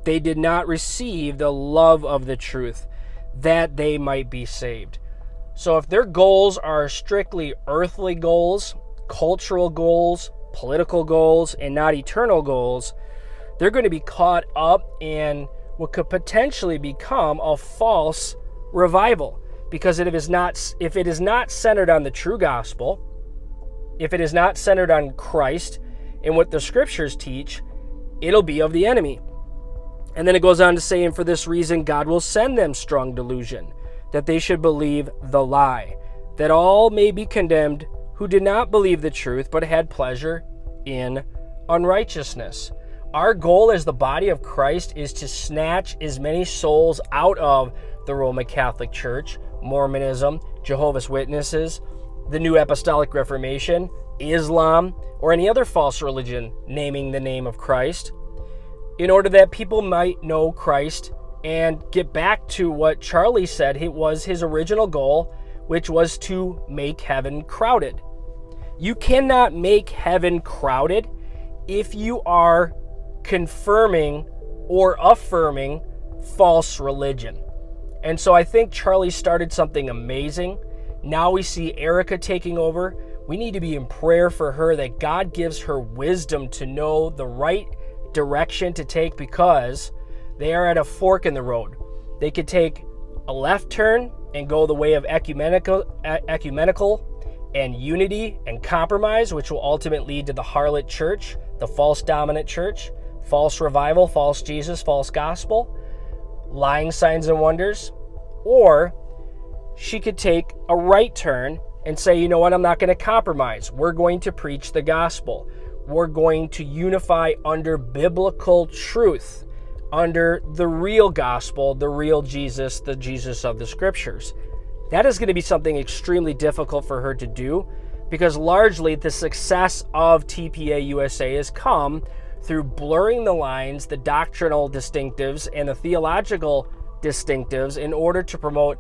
They did not receive the love of the truth, that they might be saved. So if their goals are strictly earthly goals, cultural goals, political goals, and not eternal goals, they're going to be caught up in what could potentially become a false revival. Because if it is not centered on the true gospel, if it is not centered on Christ and what the scriptures teach, it'll be of the enemy. And then it goes on to say, and for this reason, God will send them strong delusion, that they should believe the lie, that all may be condemned who did not believe the truth, but had pleasure in unrighteousness. Our goal as the body of Christ is to snatch as many souls out of the Roman Catholic Church, Mormonism, Jehovah's Witnesses, the New Apostolic Reformation, Islam, or any other false religion naming the name of Christ, in order that people might know Christ and get back to what Charlie said it was his original goal, which was to make heaven crowded. You cannot make heaven crowded if you are confirming or affirming false religion. And so I think Charlie started something amazing. Now we see Erica taking over. We need to be in prayer for her, that God gives her wisdom to know the right direction to take, because they are at a fork in the road. They could take a left turn and go the way of ecumenical and unity and compromise, which will ultimately lead to the harlot church, the false dominant church, false revival, false Jesus, false gospel, lying signs and wonders. Or she could take a right turn and say, you know what, I'm not going to compromise. We're going to preach the gospel. We're going to unify under biblical truth, under the real gospel, the real Jesus, the Jesus of the scriptures. That is going to be something extremely difficult for her to do, because largely the success of TPA USA has come through blurring the lines, the doctrinal distinctives, and the theological distinctives in order to promote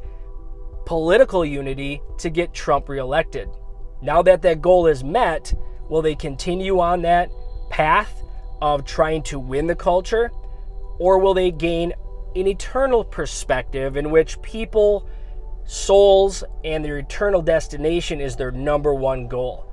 political unity to get Trump reelected. Now that that goal is met, will they continue on that path of trying to win the culture? Or will they gain an eternal perspective in which people, souls, and their eternal destination is their number one goal?